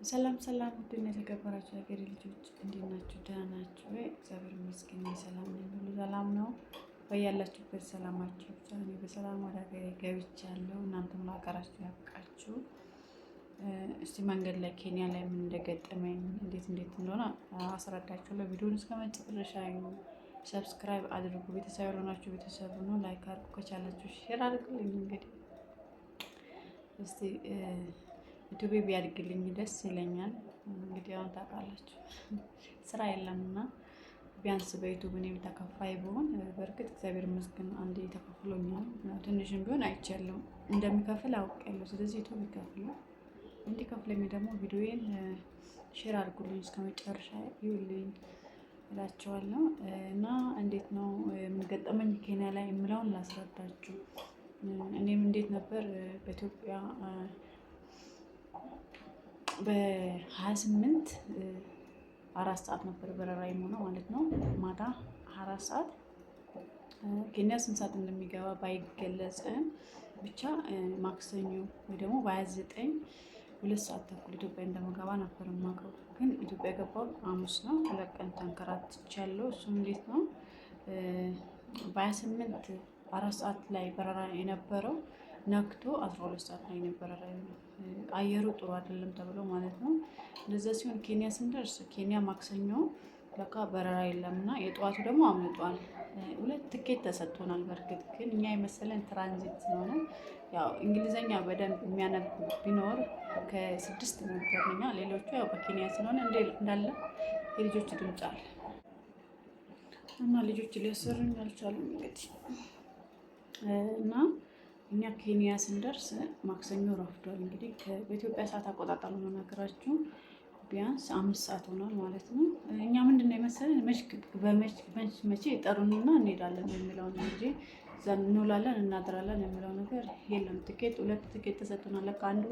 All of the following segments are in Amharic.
ሰላም ሰላም፣ ውድና የተከበራችሁ የሀገሬ ልጆች እንዴት ናችሁ? ደህና ናችሁ ወይ? እግዚአብሔር ይመስገን ሰላም ነኝ፣ ሁሉ ሰላም ነው። በያላችሁበት ሰላማችሁ ብቻ። እኔ በሰላም ወደ ሀገሬ ገብቻለሁ። እናንተም ለሀገራችሁ ያብቃችሁ። እስቲ መንገድ ላይ ኬንያ ላይ ምን እንደገጠመኝ እንዴት እንደሆነ አስረዳችኋለሁ። ቪዲዮውን እስከ መጨረሻ ሰብስክራይብ አድርጉ። ቤተሰብ ያልሆናችሁ ቤተሰብ ነው፣ ላይክ አድርጉ፣ ከቻላችሁ ሼር አድርጉልኝ። እንግዲህ እስቲ ዩቲዩብ ቢያድግልኝ ደስ ይለኛል። እንግዲህ አሁን ታውቃላችሁ ስራ የለምና ቢያንስ በዩቲዩብ እኔም ተከፋይ ብሆን፣ በእርግጥ እግዚአብሔር ይመስገን አንዴ ተከፍሎኛል። ትንሽም ቢሆን አይቻለሁ እንደሚከፍል አውቃለሁ። ስለዚህ ዩቲዩብ ይከፍል እንዲከፍለኝ ደግሞ ቪዲዮዬን ሼር አድርጉልኝ፣ እስከ መጨረሻ ይውልኝ እላቸዋለሁ። እና እንዴት ነው የምንገጠመኝ ኬንያ ላይ የምለውን ላስረዳችሁ። እኔም እንዴት ነበር በኢትዮጵያ በ28 4 ሰዓት ነበር በረራ የሆነው ማለት ነው። ማታ 4 ሰዓት ኬንያ ስንት ሰዓት እንደሚገባ ባይገለጽም ብቻ ማክሰኞ ወይ ደግሞ በ29 2 ሰዓት ተኩል ኢትዮጵያ እንደምገባ ነበር የማውቀው። ግን ኢትዮጵያ የገባው ሐሙስ ነው። 2 ቀን ተንከራትቻለሁ። እሱም እንዴት ነው በ28 4 ሰዓት ላይ በረራ የነበረው ነክቶ 12 ሰዓት ላይ ነበረ። አየሩ ጥሩ አይደለም ተብሎ ማለት ነው። እንደዛ ሲሆን ኬንያ ስንደርስ ኬንያ ማክሰኞ ለካ በረራ የለም እና የጠዋቱ ደግሞ አምልጧል። 2 ትኬት ተሰጥቶናል። በእርግጥ ግን እኛ የመሰለን ትራንዚት ስለሆነ ያው እንግሊዘኛ በደንብ የሚያነብ ቢኖር ከ6 ነበርኛ። ሌሎቹ ያው በኬንያ ስለሆነ እንዳለ የልጆች ድምፅ አለ እና ልጆች ሊያሰሩኝ አልቻሉም እንግዲህ እና እኛ ኬንያ ስንደርስ ማክሰኞ ረፍዷል። እንግዲህ በኢትዮጵያ ሰዓት አቆጣጠር ነው ነገራችሁ፣ ቢያንስ 5 ሰዓት ሆኗል ማለት ነው። እኛ ምንድነው የመሰለን መቼ ይጠሩንና እንሄዳለን የሚለውን እንጂ እዛ እንውላለን እናድራለን የሚለው ነገር የለም። ትኬት 2 ትኬት ተሰጥቶናል። ለካ አንዱ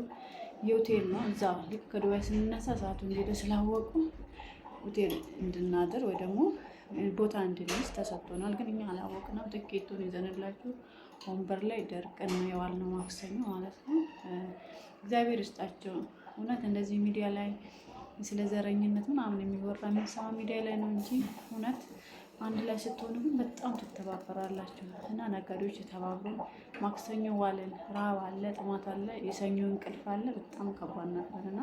የሆቴል ነው። እዛ ልክ ከዱባይ ስንነሳ ሰዓቱ እንደሄደ ስላወቁ ሆቴል እንድናድር ወይ ደግሞ ቦታ እንድንይዝ ተሰጥቶናል። ግን እኛ አላወቅንም። ትኬቱን ይዘንላችሁ ወንበር ላይ ደርቀን ነው የዋልነው ማክሰኞ ማለት ነው። እግዚአብሔር ይስጣቸው። እውነት እንደዚህ ሚዲያ ላይ ስለ ዘረኝነት ምናምን የሚወራ የሚሰማ ሚዲያ ላይ ነው እንጂ እውነት አንድ ላይ ስትሆኑ ግን በጣም ትተባበራላችሁ። እና ነጋዴዎች የተባበሩ ማክሰኞ ዋልን። ረሃብ አለ፣ ጥማት አለ፣ የሰኞ እንቅልፍ አለ። በጣም ከባድ ነበር እና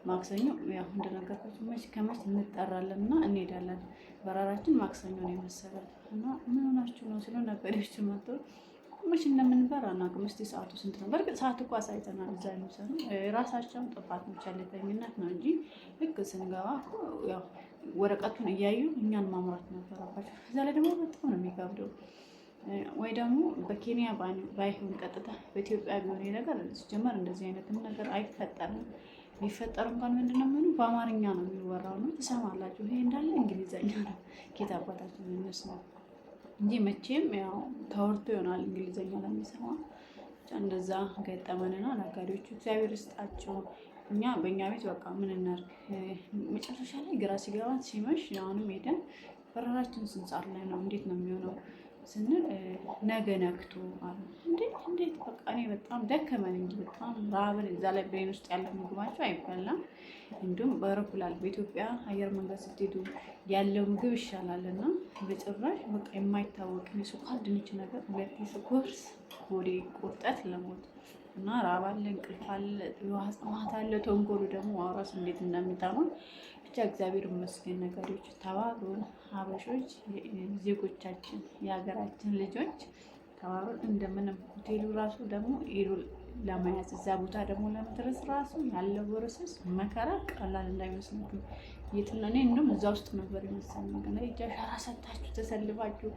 ማክሰኞ ያው እንደነገርኳችሁ ከመች እንጠራለን እና እንሄዳለን። በረራችን ማክሰኞ ነው የመሰለን እና ምን ሆናችሁ ነው ስለ ነጋዴዎች መጥቶ መች እንደምንበራ አናውቅም። እስኪ ሰዓቱ ስንት ነው? በእርግጥ ሰዓት እኮ አሳይተናል። እዛ የሚሰሩ ራሳቸውን ጥፋት ነው፣ ቸልተኝነት ነው እንጂ ልክ ስንገባ ያው ወረቀቱን እያዩ እኛን ማምራት ነበረባቸው። እዛ ላይ ደግሞ በጣም ነው የሚከብደው። ወይ ደግሞ በኬንያ ባይሆን ቀጥታ በኢትዮጵያ ቢሆን ነገር ሲጀመር እንደዚህ አይነትም ነገር አይፈጠርም። ቢፈጠር እንኳን ምንድነው የሚሆነው በአማርኛ ነው የሚወራው ነው ትሰማላችሁ። ይሄ እንዳለ እንግሊዘኛ ነው። ጌታ አባታችን የሚመስለው እንጂ መቼም ያው ተወርቶ ይሆናል እንግሊዘኛ ለሚሰማ። እንደዛ ገጠመንና ነጋዴዎቹ እግዚአብሔር ይስጣቸው። እኛ በእኛ ቤት በቃ ምን እናድርግ፣ መጨረሻ ላይ ግራ ሲገባን ሲመሽ አሁንም ሄደን በረራችን ስንት ሰዓት ላይ ነው እንዴት ነው የሚሆነው ስንል ነገ ነክቶ አሉ። እንዴት በቃ እኔ በጣም ደከመን እንጂ በጣም ራብን። እዛ ላይ ብሬን ውስጥ ያለ ምግባቸው አይበላም። እንዲሁም በአውሮፕላን በኢትዮጵያ አየር መንገድ ስትሄዱ ያለው ምግብ ይሻላል እና በጭራሽ በቃ የማይታወቅ የስኳር ድንች ነገር 2 ስኮርስ ወደ ቁርጠት ለሞት እና ራብ አለ፣ እንቅልፍ አለ፣ የውሃ ጥማት አለ። ተንኮሉ ደግሞ አውራስ እንዴት እንደሚጠማ ብቻ እግዚአብሔር ይመስገን። ነጋዴዎች ተባብሩን፣ ሀበሾች ዜጎቻችን፣ የሀገራችን ልጆች ተባብሩን። እንደምንም ሆቴሉ ራሱ ደግሞ ሄዶ ለመያዝ እዛ ቦታ ደግሞ ለመድረስ ራሱ ያለው ፕሮሰስ መከራ ቀላል እንዳይመስላችሁ። እኔ እንደውም እዛ ውስጥ ነበር የመሰለኝ። ግን አሻራ ሰጣችሁ ተሰልፋችሁ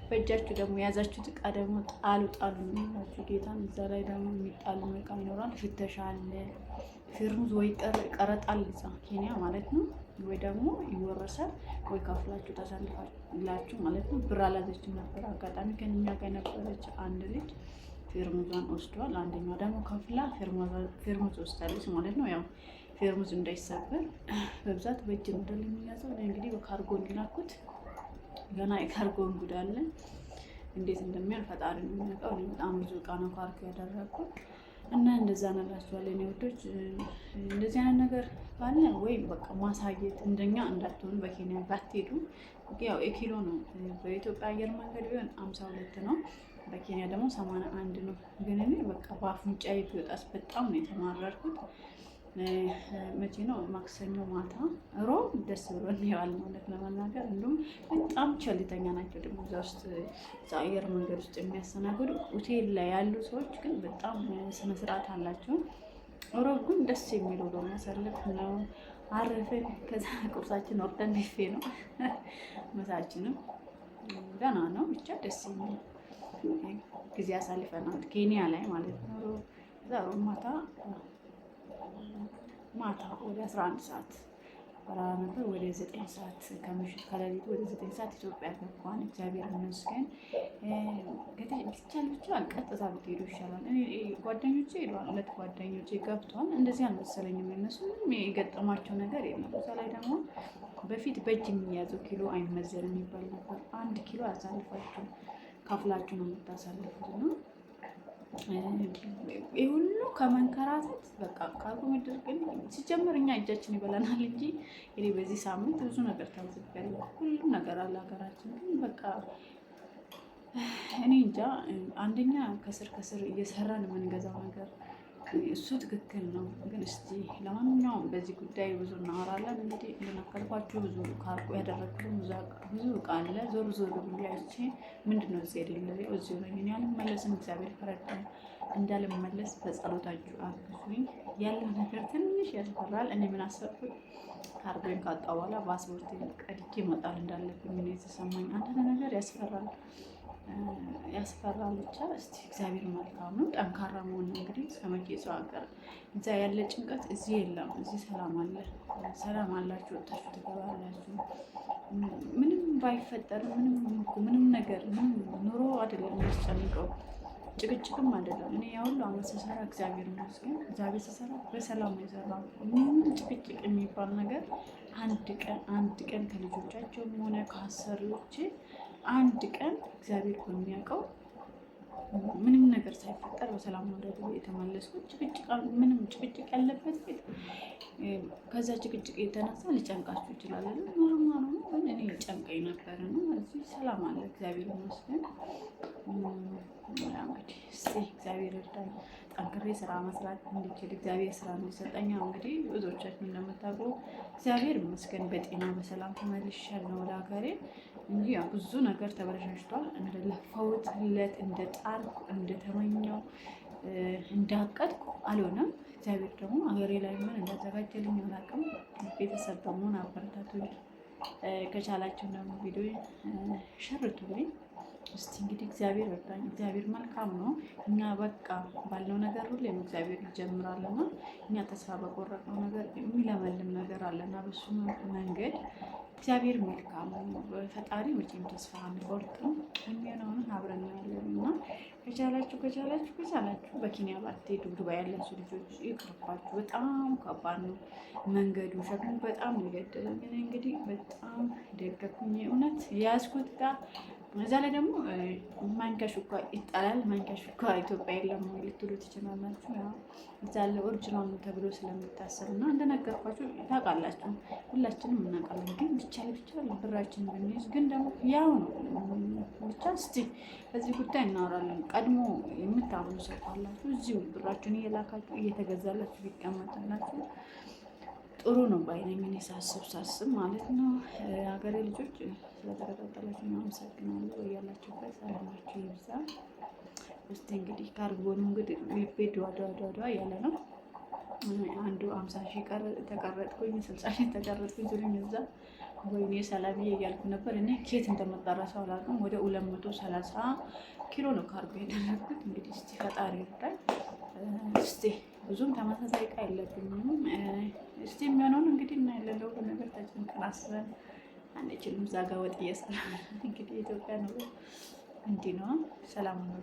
በእጃችሁ ደግሞ የያዛችሁት እቃ ደግሞ ጣሉ ነው ጌታን። እዛ ላይ ደግሞ የሚጣሉ እቃ ይኖራል። ፍተሻ አለ፣ ፊርሙዝ ወይ ቀረጣል እዛ ኬንያ ማለት ነው። ወይ ደግሞ ይወረሳል ወይ ከፍላችሁ ተሰልፋላችሁ ማለት ነው። ብር አላዘችም ነበር አጋጣሚ። ግን እኛ ጋር ነበረች አንድ ልጅ ፌርሙዟን ወስዷል። አንደኛው ደግሞ ከፍላ ፌርሙዝ ወስዳለች ማለት ነው። ያው ፌርሙዝ እንዳይሰበር በብዛት በእጅ ነው የሚያዘው። እንግዲህ በካርጎ እንዲላኩት ገና የካርጎ እንጉድ አለ። እንዴት እንደሚያል ፈጣሪ ነው የሚያውቀው። በጣም ብዙ እቃ ነው ካርጎ ያደረኩት። እና እንደዛ ነላችኋለሁ እኔ ወዶች። እንደዚህ አይነት ነገር ካለ ወይም በቃ ማሳየት እንደኛ እንዳትሆኑ በኬንያ ባትሄዱ። ያው የኪሎ ነው በኢትዮጵያ አየር መንገድ ቢሆን 52 ነው፣ በኬንያ ደግሞ 81 ነው። ግን እኔ በቃ በአፍንጫዬ ቢወጣስ በጣም ነው የተማረርኩት። መቼ ነው ማክሰኞ ማታ ሮብ ደስ ብሎን ይዋል ማለት ለመናገር። እንዲሁም በጣም ቸልተኛ ናቸው ደግሞ እዛ ውስጥ አየር መንገድ ውስጥ የሚያስተናግዱ ሆቴል ላይ ያሉ ሰዎች ግን በጣም ስነስርዓት አላቸው። ሮብ ግን ደስ የሚለው ነው የሚያሳልፍ ነው። አረፈን። ከዛ ቁርሳችን ወርደን ቢፌ ነው ምሳችንም ገና ነው። ብቻ ደስ የሚል ጊዜ አሳልፈናል ኬንያ ላይ ማለት ነው። እዛ ሮብ ማታ ወደ 11 ሰዓት በረራ ነበር። ወደ 9 ሰዓት ከምሽት ከሌሊቱ ወደ 9 ሰዓት ኢትዮጵያ ገባን። እግዚአብሔር ይመስገን። ብቻ ቀጥታ ብትሄዱ ይሻላል። ጓደኞቼ ሄደዋል፣ 2 ጓደኞቼ ገብተዋል። እንደዚህ አልመሰለኝም። እነሱ ምንም የገጠማቸው ነገር የለም። እዛ ላይ ደግሞ በፊት በእጅ የሚያዘው ኪሎ አይመዘንም የሚባል ነበር። 1 ኪሎ ያሳልፋችሁ ከፍላችሁ ነው የምታሳልፉት ነው። ይህ ሁሉ ከመንከራተት በቃ ካርጎ ምድር ግን ሲጀምር እኛ እጃችን ይበላናል እንጂ እኔ በዚህ ሳምንት ብዙ ነገር ታዝቤያለሁ። ሁሉም ነገር አለ ሀገራችን ግን በቃ እኔ እንጃ። አንደኛ ከስር እየሰራን የምንገዛው ነገር እሱ ትክክል ነው። ግን እስቲ ለማንኛውም በዚህ ጉዳይ ብዙ እናወራለን። እንግዲህ እንደነገርኳችሁ ብዙ ካርጎ ያደረግኩት ብዙ እቃ አለ። ዞር ብዬ አይቼ ምንድነው እዚህ የሌለ እዚሁ ነኝ እኔ አልመለስም። እግዚአብሔር ከረዳኝ እንዳልመለስ በጸሎታችሁ አግዙኝ። ያለው ነገር ትንሽ ያስፈራል። እኔ ምን አሰብኩኝ ካርጎን ካጣሁ በኋላ ፓስፖርቴን ቀድጄ መጣል እንዳለብኝ ነው የተሰማኝ። አንዳንድ ነገር ያስፈራል። ብቻ እስቲ እግዚአብሔር መልካም ነው። ጠንካራ መሆን እንግዲህ እስከመቼ ሰው ሀገር እዛ ያለ ጭንቀት እዚህ የለም። እዚህ ሰላም አለ። ሰላም አላችሁ፣ ወጣችሁ ትገባላችሁ። ምንም ባይፈጠርም ምንም ነገር ኑሮ አይደለም የሚያስጨንቀው፣ ጭቅጭቅም አይደለም። እኔ ያ ሁሉ አመት ስሰራ እግዚአብሔር ይመስገን፣ እግዚአብሔር ስሰራ በሰላም ነው የሰራው። ምንም ጭቅጭቅ የሚባል ነገር አንድ ቀን ከልጆቻቸውም ሆነ ከአሰሪዎቼ አንድ ቀን እግዚአብሔር በሚያውቀው ምንም ነገር ሳይፈጠር በሰላም ወደ ቤት የተመለስኩት። ምንም ጭቅጭቅ ያለበት ቤት ከዛ ጭቅጭቅ የተነሳ ሊጨንቃችሁ ይችላል። ኖርማል ነው፣ ግን እኔ ጨንቀኝ ነበር ነው። እዚህ ሰላም አለ እግዚአብሔር ይመስገን። እንግዲህ እስቲ እግዚአብሔር እርዳኝ ጠንክሬ ስራ መስራት እንዲችል እግዚአብሔር ስራ ነው የሰጠኝ። እንግዲህ ብዙዎቻችሁ እንደምታውቁ እግዚአብሔር ይመስገን በጤና በሰላም ተመልሻለሁ ወደ ሀገሬ እንጂ ያው ብዙ ነገር ተበላሽቷል። እንደለፋሁት እንደ ጣርኩ እንደተመኘው እንዳቀድኩ አልሆነም። እግዚአብሔር ደግሞ ሀገሬ ላይ ምን እንዳዘጋጀልኝ አላውቅም። ቤተሰብ በመሆን አበረታቱኝ። ከቻላችሁ ደግሞ ቪዲዮ ሸርቱልኝ። እስቲ እንግዲህ እግዚአብሔር ረዳኝ። እግዚአብሔር መልካም ነው። እኛ በቃ ባልነው ነገር ሁሌም እግዚአብሔር ይጀምራልና እኛ ተስፋ በቆረጥነው ነገር የሚለመልም ነገር አለና በሱ መንገድ እግዚአብሔር መልካም ነው። ፈጣሪ መቼም ተስፋ አንቆርጥም። የሚሆነውን አብረን ያለን እና ከቻላችሁ በኬንያ ባትሄዱ ዱባይ ያላችሁ ልጆች ይቅርባችሁ። በጣም ከባድ ነው መንገዱ፣ ሸክሙ በጣም የገደለኝ። እንግዲህ በጣም ደገኩኝ እውነት የያዝኩት ጋር እዛ ላይ ደግሞ ማንኪያ ሹካ ይጣላል። ማንኪያ ሹካ ኢትዮጵያ የለም ልትሉ ትችላላችሁ። ያው እዛ ያለ ኦሪጂናል ተብሎ ስለሚታሰብ እና እንደነገርኳችሁ ታውቃላችሁ፣ ሁላችንም እናውቃለን። ግን ብቻ ብራችን ብንይዝ ግን ደግሞ ያው ነው ብቻ። እስቲ በዚህ ጉዳይ እናወራለን። ቀድሞ የምታምኑ ሰው ካላችሁ እዚሁ ብራችሁን እየላካችሁ እየተገዛላችሁ ቢቀመጥላችሁ ጥሩ ነው ባይነኝ። እኔ ሳስብ ማለት ነው። ሀገሬ ልጆች ስለተከታተላችሁ አመሰግናለሁ። ያላችሁበት ሰላማችሁ ይብዛ። እስቲ እንግዲህ ካርጎኑ እንግዲህ ቤት ዋዳ ያለ ነው። አንዱ 50 ሺህ ተቀረጥኩኝ፣ 60 ሺህ ተቀረጥኩኝ ሲሉኝ እዛ ወይኔ ሰላምዬ እያልኩ ነበር። እኔ ኬት እንደመጣ እራሱ አላውቅም። ወደ 230 ኪሎ ነው ካርጎ የደረግኩት። እንግዲህ እስቲ ፈጣሪ ይርዳኝ። እስቲ ብዙም ተመሳሳይ እቃ የለብኝም። እስቲ የሚሆነውን እንግዲህ እናያለን። ለሁሉ ነገር ተጨንቀን አስበን አንችልም። እዛ ጋ ወጥ እየሰራ እንግዲህ ኢትዮጵያ ነው እንዲህ ነው። ሰላም ነው።